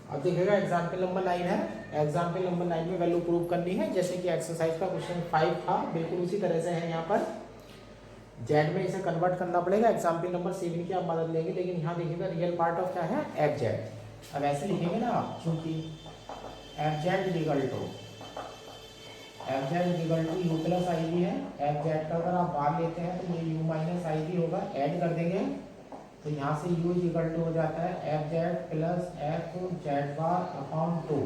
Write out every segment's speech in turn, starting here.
अब देखिएगा example number 9 है। एग्जाम्पल नंबर 9 में वैल्यू प्रूव करनी है, जैसे कि एक्सरसाइज का क्वेश्चन 5 था, बिल्कुल उसी तरह से है। यहाँ पर जेड में इसे कन्वर्ट करना पड़ेगा। एग्जाम्पल नंबर 7 की आप मदद लेंगे, लेकिन यहाँ देखिएगा रियल पार्ट ऑफ क्या है, एफ जेड। अब ऐसे लिखेंगे ना आप, चूंकि F Z equal to U plus I भी है। एफ जेड का अगर आप बाहर लेते हैं तो ये यू माइनस आई भी होगा, ऐड कर देंगे तो यहाँ से u इक्वल टू हो जाता है F Z plus F Z bar upon 2।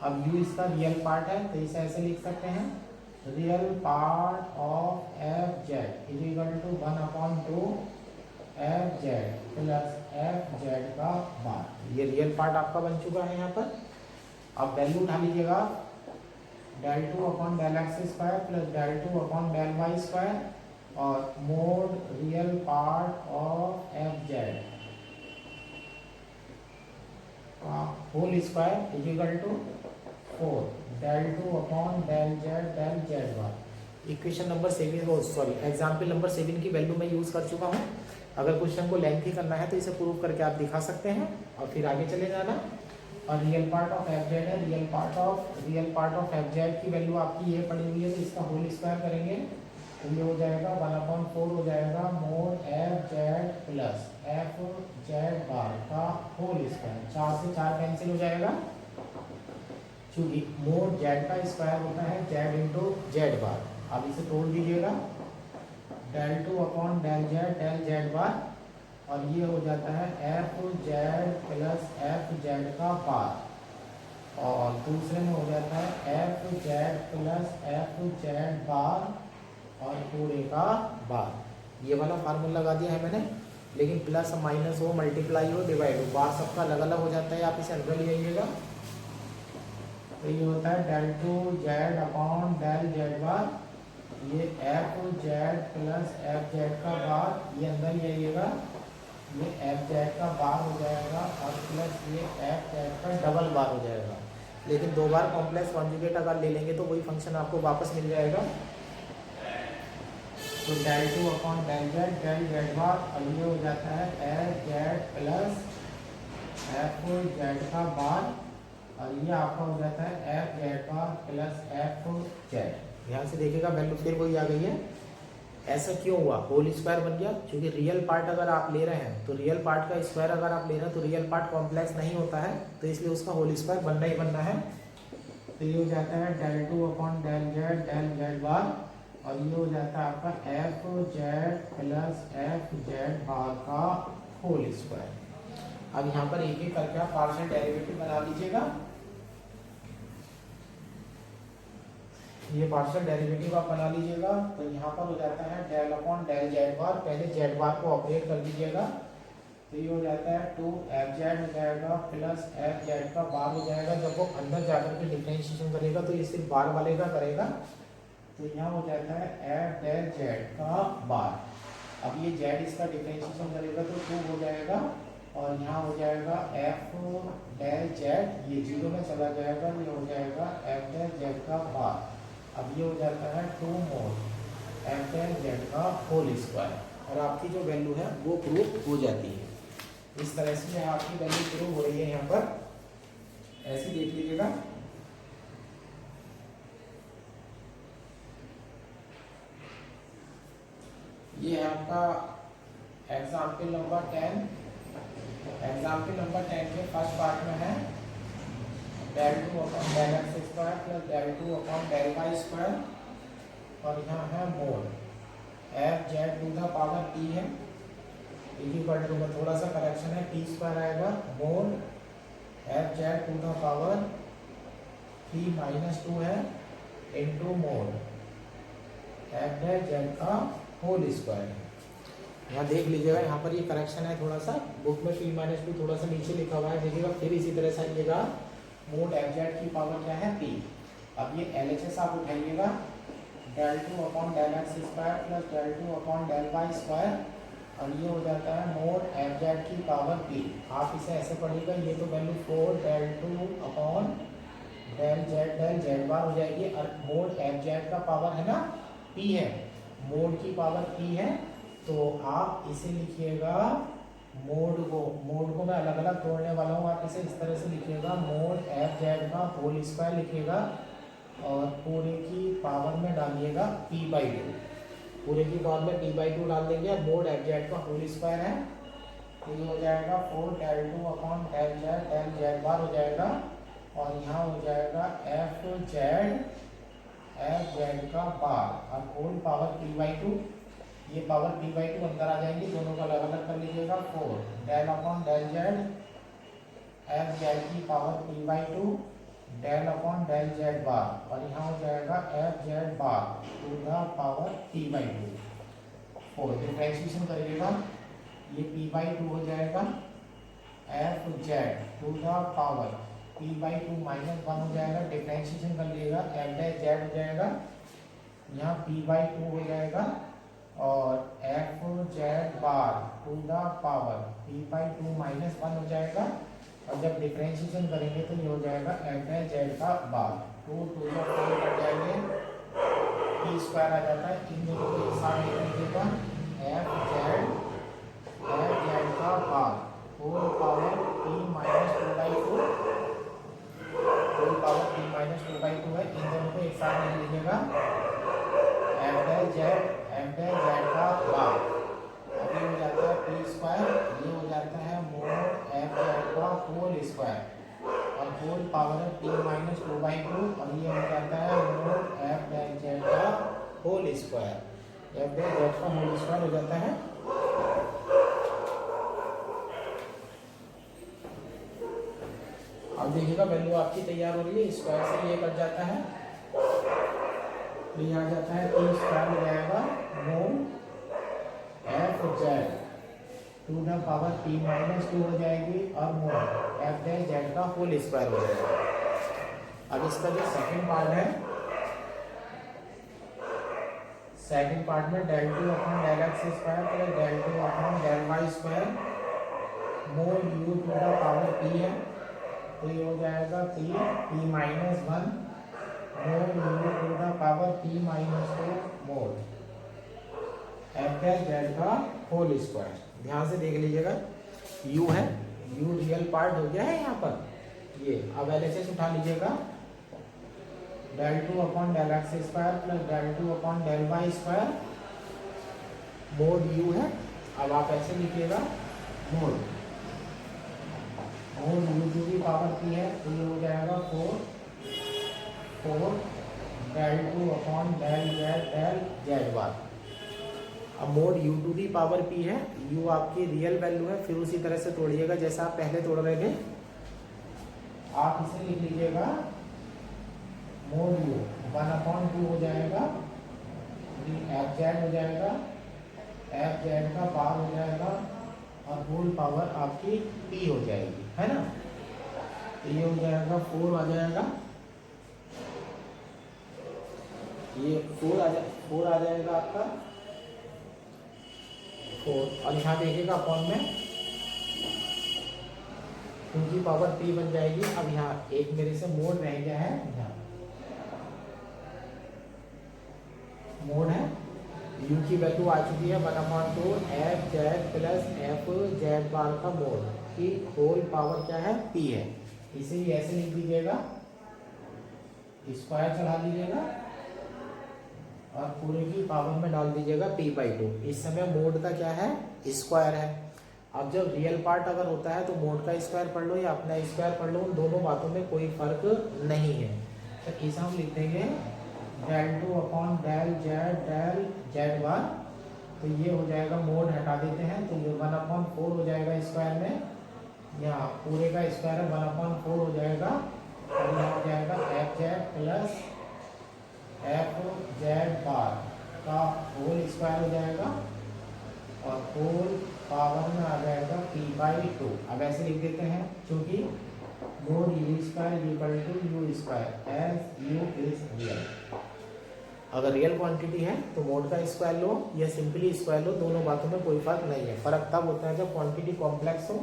अब u इसका रियल पार्ट है तो इसे ऐसे लिख सकते हैं, real part of F Z is equal to 1/2 F Z plus F Z का बार। ये रियल पार्ट आपका बन चुका है यहाँ पर। अब वैल्यू उठा लीजिएगा, del 2 upon del x square plus del 2 upon del y square और mod real part of F Z का whole square is equal to 4 del 2 upon del z bar. Equation number 7, sorry example number 7 की value मैं use कर चुका हूँ। अगर question को lengthy करना है तो इसे प्रूव करके आप दिखा सकते हैं और फिर आगे चले जाना। और real part of F Z है, real part of F Z की वैल्यू आपकी ये पड़ी हुई है, तो इसका होल स्क्वायर करेंगे तो ये हो जाएगा 1/4 हो जाएगा mod F Z plus F Z bar का होल स्क्वायर। 4 से 4 कैंसिल हो जाएगा, चूंकि मोड जेड का स्क्वायर होता है जेड इंटू जेड बार। अब इसे तोड़ दीजिएगा, del 2 upon del Z bar और ये हो जाता है F Z plus F Z का बार और दूसरे में हो जाता है F Z plus F Z bar और पूरे का बार। ये वाला फार्मूला लगा दिया है मैंने, लेकिन प्लस माइनस हो, मल्टीप्लाई हो, डिवाइड हो, बार सबका अलग अलग हो जाता है। आप इसे अंदर ले आइएगा तो ये होता है del 2 Z upon del Z bar, ये F Z plus F Z का बार, ये अंदर ले आइएगा, ये एफ जेड का बार हो जाएगा और प्लस ये एफ जेड का डबल बार हो जाएगा। लेकिन 2 बार कॉम्प्लेक्स कॉन्जुगेट अगर ले लेंगे तो वही फंक्शन आपको वापस मिल जाएगा। तो del 2 upon del Z bar और ये हो जाता है F Z plus F Z का बार और ये आपका हो जाता है एफ जेड बार प्लस एफ जेड। यहाँ से देखिएगा वैल्यू फिर वही आ गई है। ऐसा क्यों हुआ, होल स्क्वायर बन गया, क्योंकि रियल पार्ट अगर आप ले रहे हैं तो रियल पार्ट का स्क्वायर अगर आप ले रहे हैं तो रियल पार्ट कॉम्प्लेक्स नहीं होता है, तो इसलिए उसका होल स्क्वायर बनना ही बनना है। तो ये हो जाता है del 2 upon del Z bar और ये हो जाता है आपका F Z plus F Z bar का होल स्क्वायर। अब यहाँ पर एक एक करके आप पार्शियल डेरिवेटिव बना लीजिएगा। ये पार्शियल डेरिवेटिव आप बना लीजिएगा तो यहाँ पर हो जाता है del अपॉन del जेड बार। पहले जेड बार को ऑपरेट कर दीजिएगा तो ये हो जाता है 2 एफ जेड हो जाएगा प्लस एफ जेड का बार हो जाएगा। जब वो अंदर जाकर के डिफरेंशिएशन करेगा तो ये सिर्फ बार वाले का करेगा, तो यहाँ हो जाता है एफ डेल जेड का बार। अब ये जेड इसका डिफरेंशिएशन करेगा तो 2 हो जाएगा और यहाँ हो जाएगा एफ डेल जेड, ये 0 में चला जाएगा, ये हो जाएगा एफ डेल जेड का बार। अब ये हो जाता है 2 मोड एफ डेल जेड का होल स्क्वायर और आपकी जो वैल्यू है वो प्रूव हो जाती है। इस तरह से आपकी वैल्यू प्रूव हो रही है यहाँ पर, ऐसे देख लीजिएगा। ये है आपका एग्जाम्पल नंबर 10। एग्जाम्पल नंबर 10 के फर्स्ट पार्ट में है del 2 upon del x square plus del 2 upon del y square और यहाँ है mod F Z to the power t है, इक्वल टू में थोड़ा सा करेक्शन है, t स्क्वायर आएगा, mod F Z to the power t minus 2 है इंटू मोड एफ जेड का होल स्क्वायर। यहाँ देख लीजिएगा, यहाँ पर ये करेक्शन है थोड़ा सा, बुक में t माइनस 2 थोड़ा सा नीचे लिखा हुआ है, देखिएगा। फिर इसी तरह से आइएगा, मोड एफ जेड की पावर क्या है p। अब ये LHS आप उठाइएगा, del 2 upon del x square plus del 2 upon del y square और ये हो जाता है मोड एफ जेड की पावर p। आप इसे ऐसे पढ़िएगा, ये तो value 4 del 2 upon del Z bar हो जाएगी और मोड एफ जेड का पावर है ना p है, मोड की पावर p है, तो आप इसे लिखिएगा मोड को मैं अलग अलग तोड़ने वाला हूँ। आप इसे इस तरह से लिखिएगा, मोड एफ जेड का होल स्क्वायर लिखिएगा और पूरे की पावर में डालिएगा p/2। पूरे की पावर में p/2 डाल देंगे। मोड एफ जेड का होल स्क्वायर है तो ये हो जाएगा 4 del 2 अपॉन del z बार हो जाएगा और यहाँ हो जाएगा एफ जेड का बार और होल पावर p/2। ये पावर p/2 अंदर आ जाएंगी, दोनों का अलग अलग कर लीजिएगा। 4 del upon del z F Z की power p/2 del upon del z bar और यहाँ हो जाएगा F Z bar to the power p/2। 4 differentiation करिएगा, ये p/2 हो जाएगा F Z to the power p/2 -1 हो जाएगा। डिफरेंशिएशन कर लीजिएगा, एफ डैश जेड हो जाएगा, यहाँ p/2 हो जाएगा और f Z bar to the power p/2 -1 हो जाएगा और जब डिफरेंशिएशन करेंगे तो ये हो जाएगा एफ डैश जेड का बार। 2 2 4 कट जाएंगे, p स्क्वायर आ जाता है। इन दोनों को एक साथ लिख लीजिएगा, एफ जेड का bar whole power p-2/2 whole power p-2/2 है। इन दोनों को एक साथ लिख लीजिएगा, एफ डैश जेड का बार। अभी हो जाता है p स्क्वायर, ये हो जाता है मोड एफ जेड का होल स्क्वायर और होल पावर है p-2/2 और ये हो जाता है मोड एफ डैश जेड का whole square. F dash z का होल स्क्वायर हो जाता है। अब देखिएगा वैल्यू आपकी तैयार हो रही है, स्क्वायर से ये कट जाता है तो ये आ जाता है p स्क्वायर हो जाएगा mod F Z to the power p-2 हो जाएगी और मोड एफ डैश जेड का होल स्क्वायर हो जाएगा। अब इसका जो सेकंड पार्ट है, सेकंड पार्ट में del 2 upon del x square plus del 2 upon del y square mod u to the power p है तो ये हो जाएगा p-1 mod u to the power p-2 mod F dash z का whole square. ध्यान से देख लीजिएगा, u है, u रियल पार्ट हो गया है यहाँ पर ये। अब LHS उठा लीजिएगा, del 2 upon del x square plus del 2 upon del y square mod u है। अब आप ऐसे लिखिएगा, मोड u टू की पावर p है तो ये हो जाएगा 4 del 2 upon del z bar. अब mod u to the power p है, u आपकी रियल वैल्यू है, फिर उसी तरह से तोड़िएगा जैसा आप पहले तोड़ रहे थे। आप इसे लिख लीजिएगा, मोड u 1/2 हो जाएगा, एफ जेड हो जाएगा, एफ जेड का बार हो जाएगा और होल पावर आपकी p हो जाएगी, है ना। तो ये हो जाएगा 4 आ जाएगा, ये 4 आ जाएगा आपका 4 और यहाँ देखिएगा अपॉन में 2 की पावर p बन जाएगी। अब यहाँ एक मेरे से मोड रह गया है, यहाँ मोड है, u की वैल्यू आ चुकी है 1/2 F Z plus F Z bar का मोड की होल पावर क्या है p है। इसे ही ऐसे लिख दीजिएगा, स्क्वायर चढ़ा दीजिएगा और पूरे की पावर में डाल दीजिएगा p/2। इस समय मोड का क्या है, स्क्वायर है। अब जब रियल पार्ट अगर होता है तो मोड का स्क्वायर पढ़ लो या अपना स्क्वायर पढ़ लो, उन दोनों बातों में कोई फर्क नहीं है। तो इसे हम लिख देंगे del 2 अपॉन del z बार। तो ये हो जाएगा, मोड हटा देते हैं तो ये 1/4 हो जाएगा स्क्वायर में, यहाँ पूरे का स्क्वायर है 1/4 हो जाएगा और यहाँ हो जाएगा F Z plus F Z bar का होल स्क्वायर हो जाएगा और होल पावर में आ जाएगा p/2। अब ऐसे लिख देते हैं, क्योंकि mod u square equal to u square as u is real. अगर रियल क्वांटिटी है तो मोड का स्क्वायर लो या सिंपली स्क्वायर लो, दोनों बातों में कोई फर्क नहीं है। फर्क तब होता है जब क्वांटिटी कॉम्प्लेक्स हो।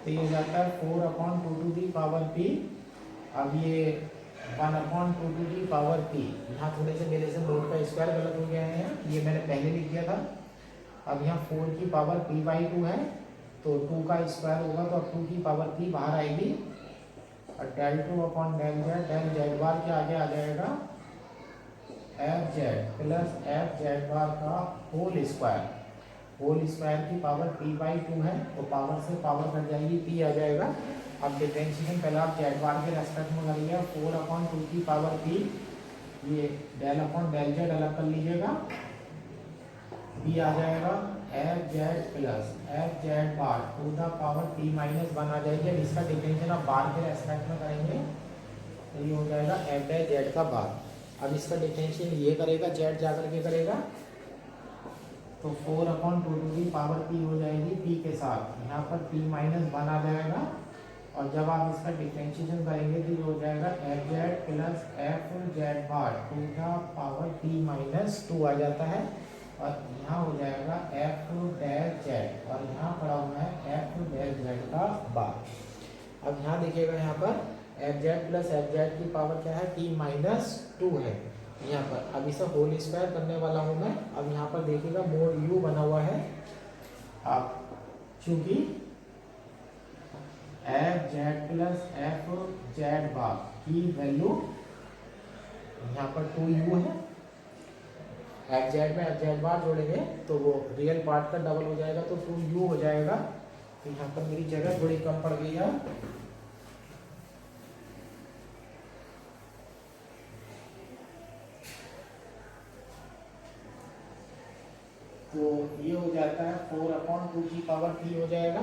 तो ये हो जाता है 4/2 टू दी पावर p। अब ये 1/2 टू दी पावर p, यहाँ थोड़े से मेरे से मोड का स्क्वायर गलत हो गया है, ये मैंने पहले लिख दिया था। अब यहाँ 4 की पावर p/2 है तो 2 का स्क्वायर होगा तो अब 2 की पावर 3 बाहर आएगी और del 2 upon del Z bar के आगे आ जाएगा F Z plus F Z bar का होल स्क्वायर की पावर p/2 है तो पावर से पावर कट जाएगी, p आ जाएगा। अब डिफरेंशिएशन पहले आप जेड बार के रेस्पेक्ट में करिए, 4/2 की पावर p, ये डेल अपॉन डेल जेड अलग कर लीजिएगा, p आ जाएगा F Z plus F Z bar to the power p-1 आ जाएगी। अब इसका डिफरेंशिएशन आप बार के रेस्पेक्ट में करेंगे तो ये हो जाएगा एफ बाय जेड का बार। अब इसका डिफरेंशियल ये करेगा, जेड जा करके करेगा तो 4/2 की पावर p हो जाएगी p के साथ, यहाँ पर p-1 आ जाएगा। और जब आप इसका डिफरेंशिएशन करेंगे तो ये हो जाएगा F Z plus F Z bar to the power p-2 आ जाता है। और यहाँ हो जाएगा एफ डैश जेड और यहाँ पड़ा हुआ है एफ डैश जेड का बार। अब यहाँ देखिएगा, यहाँ पर F Z plus F Z की पावर क्या है, p-2 है यहाँ पर। अब इसे होल स्क्वायर करने वाला हूँ मैं। अब यहाँ पर देखिएगा मोड u बना हुआ है। अब चूंकि F Z plus F Z bar की वैल्यू यहाँ पर 2u है, एफ जेड में एफ जेड बार जोड़ेंगे तो वो रियल पार्ट का डबल हो जाएगा तो 2u हो जाएगा। तो यहाँ पर मेरी जगह थोड़ी कम पड़ गई है, तो ये हो जाता है 4/2 की पावर p हो जाएगा।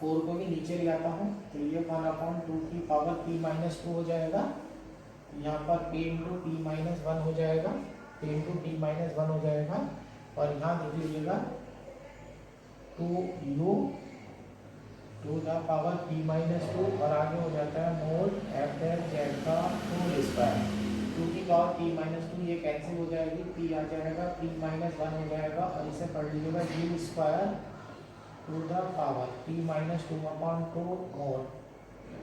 4 को भी नीचे ले आता हूँ तो ये 1/2 की पावर p-2 हो जाएगा। यहाँ पर p इंटू p-1 हो जाएगा, p इंटू p-1 हो जाएगा। और यहाँ देख लीजिएगा 2u to the power p-2 और आगे हो जाता है मोड एफ डैश जेड का होल स्क्वायर। 2 की पावर p-2 ये कैंसिल हो जाएगी, p आ जाएगा, p-1 हो जाएगा। और इसे पढ़ लीजिएगा u square to the power p-2/2 mod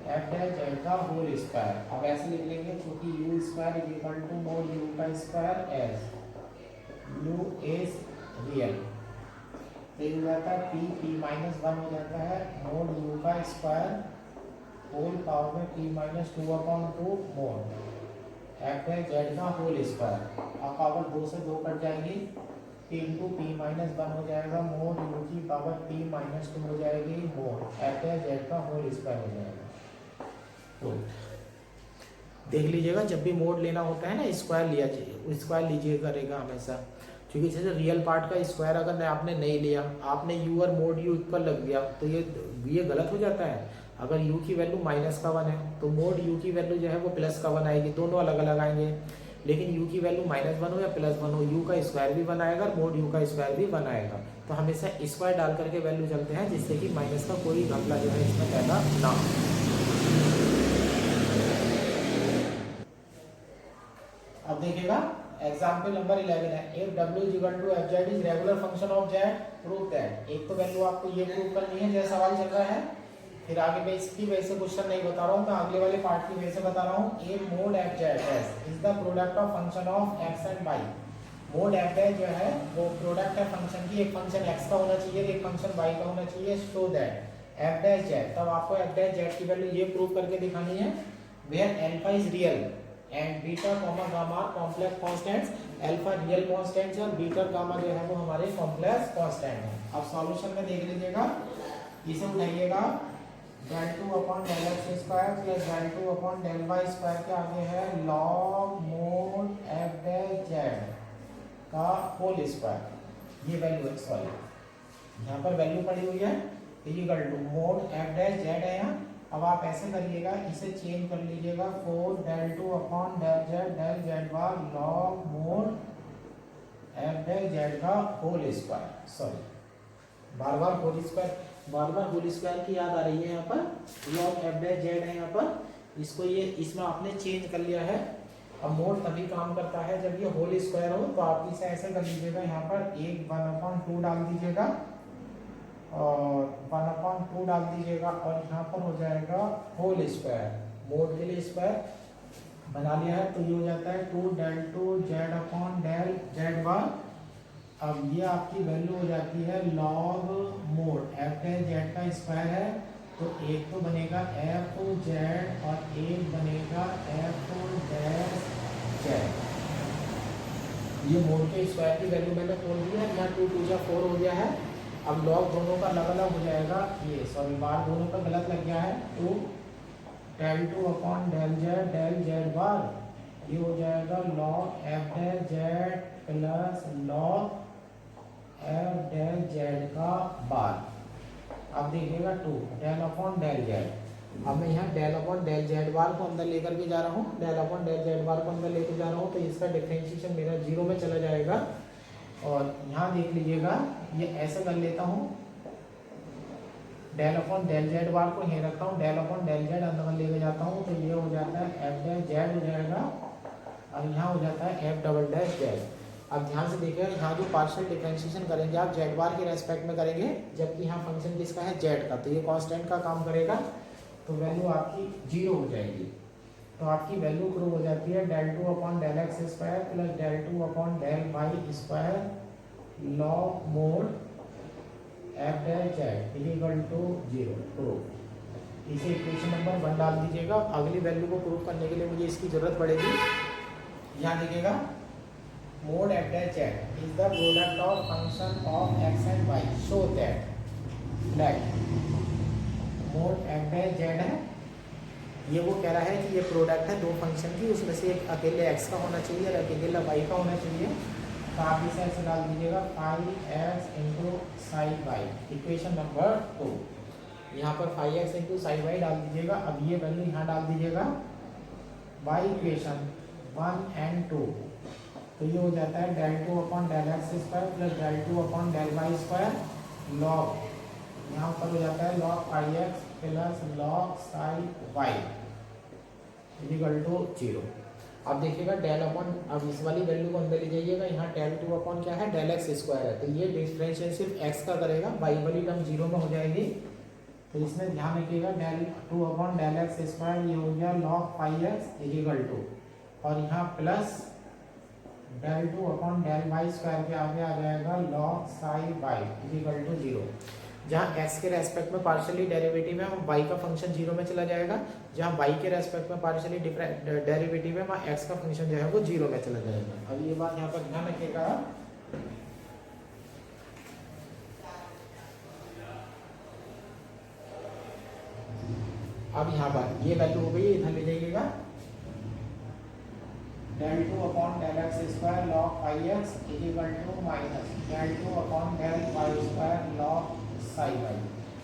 F dash z का होल स्क्वायर। अब ऐसे लिख लेंगे क्योंकि u square is equal to mod u का square as u is real, तो ये हो जाता है p-1 हो जाता है मोड u का स्क्वायर होल पावर में p-2/2 mod F dash z का होल स्क्वायर। अब पावर 2 से 2 कट जाएंगी, p इंटू p-1 हो जाएगा, मोड u की पावर p-2 हो जाएगी, मोड एफ डैश जेड का होल स्क्वायर हो जाएगा। तो देख लीजिएगा जब भी मोड लेना होता है ना, स्क्वायर लीजिए करेगा हमेशा, क्योंकि जैसे रियल पार्ट का स्क्वायर अगर आपने नहीं लिया, आपने u और मोड u इक्वल लग दिया तो ये गलत हो जाता है। अगर u की वैल्यू -1 है तो मोड u की वैल्यू जो है वो +1 आएगी, दोनों अलग अलग आएंगे। लेकिन u की वैल्यू -1 हो या +1 हो, u का स्क्वायर भी 1 आएगा, मोड u का स्क्वायर भी 1 आएगा। तो हमेशा स्क्वायर डाल करके वैल्यू चलते हैं जिससे कि माइनस का कोई घपला जो है इसमें पैदा ना हो। अब देखिएगा एग्जाम्पल नंबर 11 है, if w is equal to f Z is regular function of z prove that. एक तो वैल्यू आपको ये प्रूव करनी है जैसा सवाल चल रहा है, फिर आगे मैं इसकी वजह से क्वेश्चन नहीं बता रहा हूँ, मैं अगले वाले पार्ट की वजह से बता रहा हूँ। A mod F Z is the product of function of x and Y. Mod F Z जो है वो प्रोडक्ट है फंक्शन की, एक फंक्शन एक्स का होना चाहिए, एक फंक्शन वाई का होना चाहिए, so that f dash z, तब आपको एफ डैश जेड की वैल्यू ये प्रूव करके दिखानी है where alpha is real and beta comma gamma complex constants. Alpha real constants और बीटा गामा जो है वो हमारे कॉम्प्लेक्स कांस्टेंट हैं। अब सॉल्यूशन में देख लीजिएगा, इसे उठाइएगा, del 2 upon del x square plus del 2 upon del y square के आगे है log mod f dash z का होल स्क्वायर। ये वैल्यू है, सॉरी यहाँ पर वैल्यू पड़ी हुई है, equal to mod f dash z है यहाँ। अब आप ऐसे करिएगा, इसे चेंज कर लीजिएगा, 4 del 2 अपॉन del z बार log mod f dash z का होल स्क्वायर। सॉरी बार बार होल स्क्वायर की याद आ रही है यहाँ पर, log f डैश z है यहाँ पर, इसको ये इसमें आपने चेंज कर लिया है। अब मोड तभी काम करता है जब ये होल स्क्वायर हो, तो आप इसे ऐसे कर लीजिएगा, यहाँ पर 1/2 डाल दीजिएगा और 1/2 डाल दीजिएगा और यहाँ पर हो जाएगा होल स्क्वायर, मोड के लिए स्क्वायर बना लिया है। तो ये हो जाता है 2 del 2 z upon del z bar अब ये आपकी वैल्यू हो जाती है log mod F dash z का स्क्वायर है, तो एक तो बनेगा एफ जेड और एक बनेगा एफ डैश जेड। ये मोड के स्क्वायर की वैल्यू मैंने खोल दी है, यहाँ 2 2 4 हो गया है। अब लॉग दोनों का अलग अलग हो जाएगा, ये सॉरी बार दोनों का गलत लग गया है, तो del 2 upon del Z bar, ये हो जाएगा log F dash Z plus log F dash z का बार। अब देखिएगा 2 डेल अपॉन डेल जेड। अब मैं यहाँ डेल अपॉन डेल जेड बार को अंदर लेकर के जा रहा हूँ, डेल अपॉन डेल जेड बार को अंदर लेकर जा रहा हूँ, तो इसका डिफरेंशिएशन मेरा 0 में चला जाएगा। और यहाँ देख लीजिएगा, ये ऐसे कर लेता हूँ, डेल अपॉन डेल जेड बार को यहीं रखता हूँ, डेल अपॉन डेल जेड अंदर लेकर जाता हूँ, तो ये हो जाता है एफ डैश जेड हो जाएगा, और यहाँ हो जाता है एफ डबल डैश जेड। अब ध्यान से देखिएगा, यहाँ जो पार्शियल डिफरेंशिएशन करेंगे आप जेड बार के रेस्पेक्ट में करेंगे, जबकि यहाँ फंक्शन किसका है जेड का, तो ये कांस्टेंट का काम करेगा, तो वैल्यू आपकी 0 हो जाएगी। तो आपकी वैल्यू प्रूव हो जाती है del 2 upon del x square plus del 2 upon del Y square log mod F dash Z equal to 0 prove. इसे इक्वेशन नंबर 1 डाल दीजिएगा। अगली वैल्यू को प्रूव करने के लिए मुझे इसकी जरूरत पड़ेगी। यहाँ देखिएगा, mod F dash z is the product of function of x and y, show that mod F dash z है, ये वो कह रहा है कि ये प्रोडक्ट है दो फंक्शन की, उसमें से एक अकेले x का होना चाहिए और अकेले y का होना चाहिए। तो आप इसे ऐसे डाल दीजिएगा five x into psi y, equation number 2। यहाँ पर 5x इंटू साई वाई डाल दीजिएगा। अब ये वैल्यू यहाँ डाल दीजिएगा बाई इक्वेशन 1 and 2, तो ये हो जाता है del 2 upon del x square plus del 2 upon del Y square log, यहाँ पर हो जाता है log 5x plus log psi Y equal to 0। अब देखिएगा डेल अपॉन, अब इस वाली वैल्यू को अंदर ले जाइएगा, यहाँ डेल 2 अपॉन क्या है डेल एक्स स्क्वायर है, तो ये डिफरेंशियल सिर्फ x का करेगा, वाई वाली टर्म 0 में हो जाएगी। तो इसमें ध्यान रखिएगा del 2 upon del x square, ये हो गया लॉग 5x इक्वल टू, और यहाँ plus del 2 upon del Y square के आगे आ जाएगा log psi Y equal to 0। जहाँ x के रेस्पेक्ट में पार्शियली डेरिवेटिव है वहाँ y का फंक्शन 0 में चला जाएगा, जहाँ y के रेस्पेक्ट में पार्शियली डेरिवेटिव है वहाँ x का फंक्शन जो है वो 0 में चला जाएगा। अब ये बात यहाँ पर ध्यान रखिएगा। अब यहाँ पर ये वैल्यू हो गई, इधर ले जाइएगा del 2 upon del x square log 5x equal to minus del 2 upon del Y square log psi y.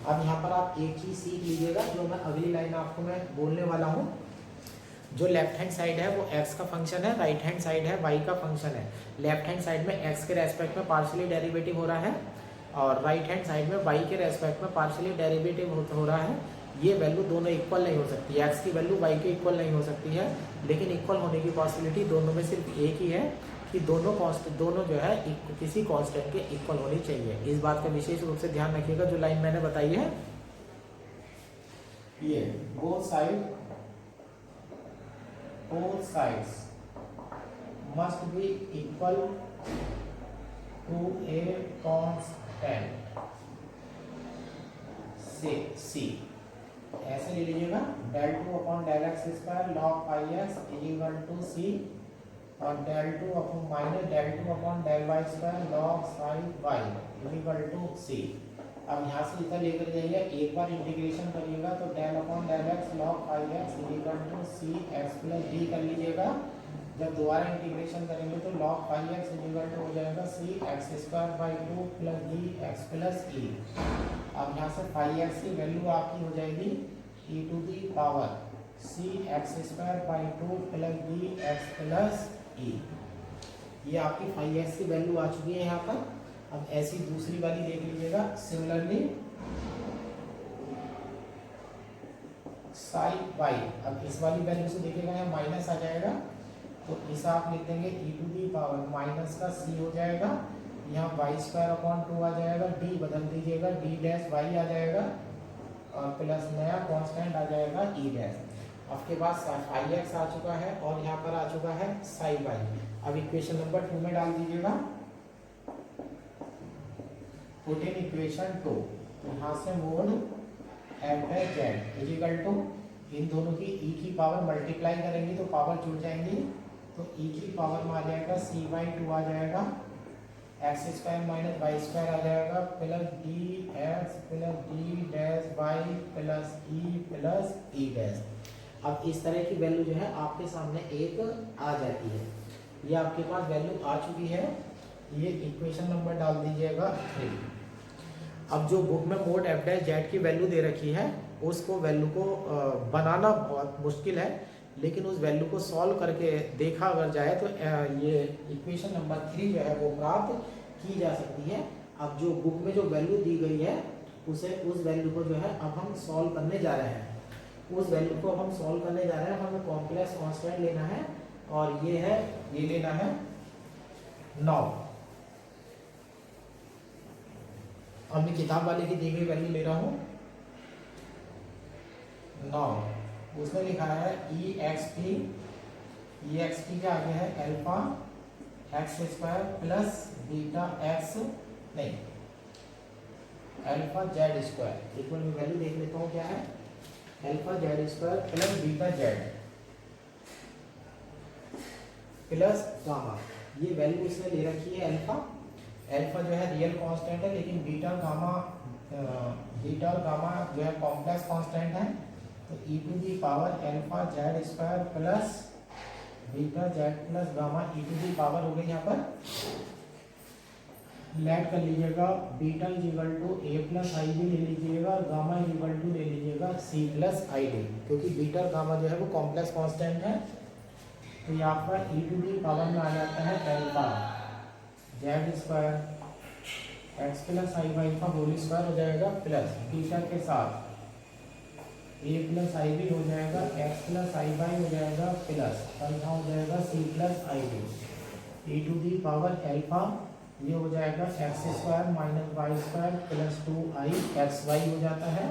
अब यहाँ पर आप एक चीज सीख लीजिएगा, जो मैं अगली लाइन आपको मैं बोलने वाला हूँ। जो लेफ्ट हैंड साइड है वो x का फंक्शन है, राइट हैंड साइड है y का फंक्शन है। लेफ्ट हैंड साइड में x के रेस्पेक्ट में पार्शियली डेरिवेटिव हो रहा है, और राइट हैंड साइड में y के रेस्पेक्ट में पार्शियली डेरिवेटिव हो रहा है। ये वैल्यू दोनों इक्वल नहीं हो सकती, x की वैल्यू y के इक्वल नहीं हो सकती है, लेकिन इक्वल होने की पॉसिबिलिटी दोनों में सिर्फ एक ही है कि दोनों जो है किसी कांस्टेंट के इक्वल होनी चाहिए। इस बात का विशेष रूप से ध्यान रखिएगा। जो लाइन मैंने बताई है, ये both sides must be equal to a constant C, ऐसे ले लीजिएगा del 2 upon del x square log 5x equal to C, और del 2 upon minus del 2 upon del Y square log psi Y equal to C. अब यहाँ से इधर लेकर जाइए, एक बार इंटीग्रेशन करिएगा तो del upon del x log 5x equal to c x plus d कर लीजिएगा। जब दोबारा इंटीग्रेशन करेंगे तो लॉग 5x इक्वल टू हो जाएगा C X square by 2 plus D X plus E. अब यहाँ से 5x की वैल्यू आपकी हो जाएगी e to the power C X square by 2 plus D X plus E. ये आपकी 5x की वैल्यू आ चुकी है यहाँ पर। अब ऐसी दूसरी वाली देख लीजिएगा, सिमिलरली साई वाई। अब इस वाली वैल्यू से देखिएगा यहाँ माइनस आ जाएगा, तो इसे आप लिख देंगे e to the power minus का c हो जाएगा, यहाँ वाई स्क्वायर अपॉन 2 आ जाएगा, d बदल दीजिएगा d डैश वाई आ जाएगा, और प्लस नया कांस्टेंट आ जाएगा e डैश। आपके पास 5x आ चुका है और यहाँ पर आ चुका है साई वाई। अब इक्वेशन नंबर 2 में डाल दीजिएगा पुट इन इक्वेशन 2, यहाँ से mod F dash Z equal to, इन दोनों की ई की पावर मल्टीप्लाई करेंगे तो पावर जुड़ जाएंगी, तो ई की पावर में आ जाएगा सी बाई 2 आ जाएगा, x square minus Y square आ जाएगा, plus D X plus D dash Y plus ई डैश। अब इस तरह की वैल्यू जो है आपके सामने एक आ जाती है, ये आपके पास वैल्यू आ चुकी है, ये इक्वेशन नंबर डाल दीजिएगा 3। अब जो बुक में मोड एफ डैश जेड की वैल्यू दे रखी है, उसको वैल्यू को बनाना बहुत मुश्किल है, लेकिन उस वैल्यू को सॉल्व करके देखा अगर जाए तो ये इक्वेशन नंबर 3 जो है वो प्राप्त की जा सकती है। अब जो बुक में जो वैल्यू दी गई है उस वैल्यू को जो है अब हम सॉल्व करने जा रहे हैं, उस वैल्यू को अब हम सॉल्व करने जा रहे हैं। हमें कॉम्प्लेक्स कांस्टेंट लेना है और ये लेना है 9। अब मैं किताब वाले की दी गई वैल्यू ले रहा हूँ 9, उसमें लिखा है ई एक्स टी के आगे है alpha X square plus beta x, नहीं अल्फा जेड स्क्वायर, एक बार मैं वैल्यू देख लेता हूँ क्या है, alpha Z square plus beta Z plus gamma, ये वैल्यू इसने ले रखी है अल्फा जो है रियल कांस्टेंट है, लेकिन बीटा और गामा जो है कॉम्प्लेक्स कांस्टेंट है, तो E to the power alpha Z square plus beta Z plus gamma E to the power हो गई। यहाँ पर लेट कर लीजिएगा, beta is equal to A plus I D ले लीजिएगा, गामा इज इक्वल टू ले लीजिएगा सी प्लस आई डी, क्योंकि बीटा और गामा जो है वो कॉम्प्लेक्स कांस्टेंट है, तो यहाँ पर ई टू दी पावर में आ जाता है alpha Z square X plus I Y का होल स्क्वायर हो जाएगा, प्लस बीटा के साथ ए प्लस आई बी हो जाएगा, एक्स प्लस आई वाई हो जाएगा, प्लस और यहाँ हो जाएगा c plus I d, e to the power alpha ये हो जाएगा x square minus Y square plus 2i x y हो जाता है,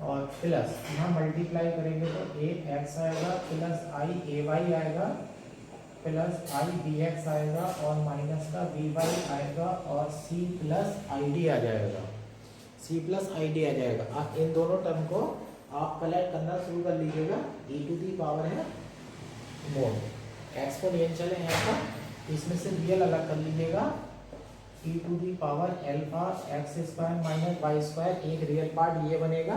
और प्लस यहाँ मल्टीप्लाई करेंगे तो ए एक्स आएगा प्लस आई ए वाई आएगा प्लस आई बी एक्स आएगा और माइनस का बी वाई आएगा और सी प्लस आई डी आ जाएगा, सी प्लस आई डी आ जाएगा। आप इन दोनों टर्म को आप कलेक्ट करना शुरू कर लीजिएगा, ई टू दी पावर है मोड एक्सपोनेंशियल है यहाँ का, इसमें से रियल अलग कर लीजिएगा, E to the power alpha X square minus Y square, एक रियल पार्ट ये बनेगा,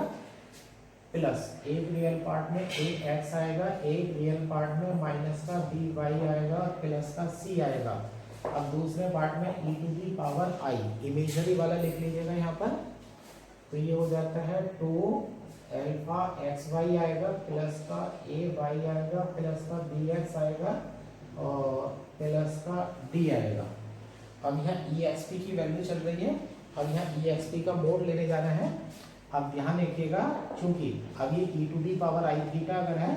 प्लस एक रियल पार्ट में ए एक्स आएगा, एक रियल पार्ट में माइनस का बी वाई आएगा प्लस का सी आएगा। अब दूसरे पार्ट में E to the power I imaginary वाला लिख लीजिएगा यहाँ पर, तो ये हो जाता है 2 अल्फा एक्स वाई आएगा प्लस का ए वाई आएगा प्लस का बी एक्स आएगा और प्लस का डी आएगा। अब यहाँ ई एक्स पी की वैल्यू चल रही है, अब यहाँ ई एक्स पी का मोड लेने जाना है। अब यहाँ देखिएगा, चूंकि अब ये E to the power I theta अगर है,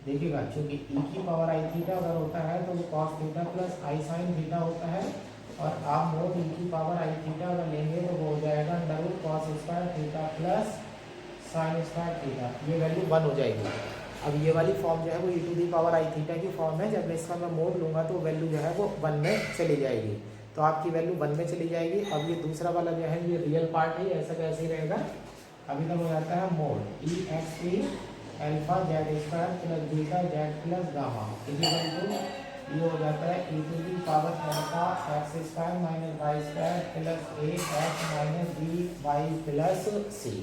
देखिएगा चूंकि ई की पावर आई थीटा अगर होता है तो वो कॉस थीटा प्लस आई साइन थीटा होता है, और आप मोड ई की पावर आई थीटा अगर लेंगे तो वो हो जाएगा double cos square theta plus sine square theta, ये वैल्यू 1 हो जाएगी। अब ये वाली फॉर्म जो है वो E to the power I theta की फॉर्म है, जब इसका मैं मोड लूँगा तो वैल्यू जो है वो 1 में चली जाएगी, तो आपकी वैल्यू 1 में चली जाएगी। अब ये दूसरा वाला जो है ये रियल पार्ट है, ऐसा कैसे ही रहेगा, अभी तक हो जाता है mod E x P alpha Z square plus beta Z plus gamma equal to, ये हो जाता है E to the power alpha X square minus Y square plus A X minus B Y plus C.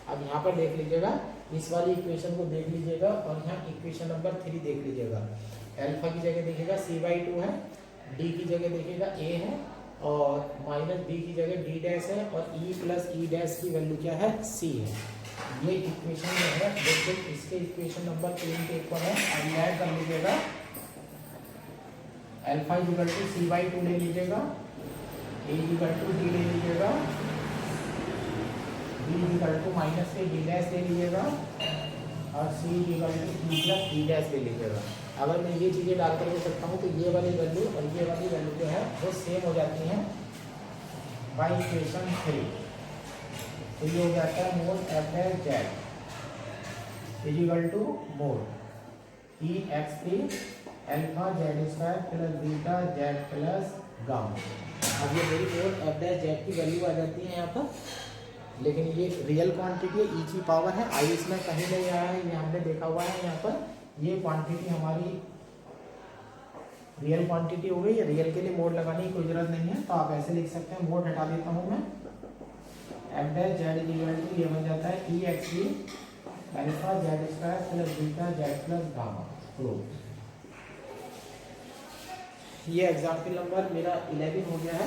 अब यहाँ पर देख लीजिएगा, इस वाली इक्वेशन को देख लीजिएगा और यहाँ इक्वेशन नंबर 3 देख लीजिएगा, अल्फा की जगह देखिएगा c/2 है, डी की जगह देखिएगा a है और माइनस बी की जगह डी डैश है और ई प्लस ई डैश की वैल्यू क्या है c है। ये इक्वेशन जो है बिल्कुल इसके इक्वेशन नंबर 3 के ऊपर है। अब ऐड कर लीजिएगा, अल्फा इक्वल टू c/2 ले लीजिएगा, a इक्वल टू डी ले लीजिएगा, b इक्वल टू माइनस के डी डैश ले लीजिएगा और c equal to e plus E dash ले लीजिएगा। अगर मैं ये चीज़ें डाल कर दे सकता हूँ तो ये वाली वैल्यू और ये वाली वैल्यू जो है वो सेम हो जाती हैं बाई इक्वेशन 3। तो ये हो जाता है mod F dash Z equal to mod E x P alpha Z square plus beta Z plus gamma. अब ये मेरी मोड एफ डैश जेड की वैल्यू आ जाती है यहाँ पर, लेकिन ये रियल क्वांटिटी है, ई की पावर है, आई इसमें कहीं नहीं आया है, ये हमने देखा हुआ है यहाँ पर। ये क्वांटिटी हमारी रियल क्वांटिटी हो गई। रियल के लिए मोड लगाने की कोई जरूरत नहीं है, तो आप ऐसे लिख सकते हैं, मोड हटा देता हूँ मैं, F dash Z equal to ये बन जाता है E X V alpha Z square plus beta Z plus gamma prove. ये एग्जाम्पल नंबर मेरा 11 हो गया है।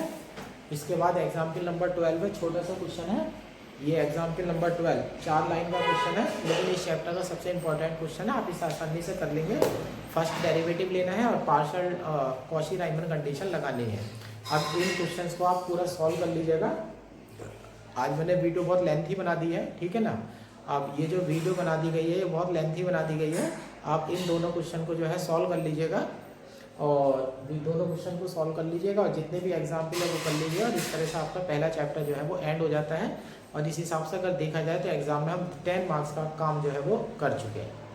इसके बाद एग्जाम्पल नंबर 12 है, छोटा सा क्वेश्चन है ये। एग्जाम्पल नंबर 12 4 लाइन का क्वेश्चन है, लेकिन इस चैप्टर का सबसे इंपॉर्टेंट क्वेश्चन है, आप इसे आसानी से कर लेंगे। फर्स्ट डेरिवेटिव लेना है और पार्शियल कॉची राइमन कंडीशन लगानी है। अब इन क्वेश्चंस को आप पूरा सॉल्व कर लीजिएगा। आज मैंने वीडियो बहुत लेंथी बना दी है, ठीक है ना। अब ये जो वीडियो बना दी गई है ये बहुत लेंथी बना दी गई है। आप इन दोनों क्वेश्चन को जो है सॉल्व कर लीजिएगा, और दोनों क्वेश्चन को सॉल्व कर लीजिएगा, और जितने भी एग्जाम्पल है वो कर लीजिएगा। और इस तरह से आपका पहला चैप्टर जो है वो एंड हो जाता है। और इस हिसाब से अगर देखा जाए तो एग्जाम में हम 10 मार्क्स का काम जो है वो कर चुके हैं।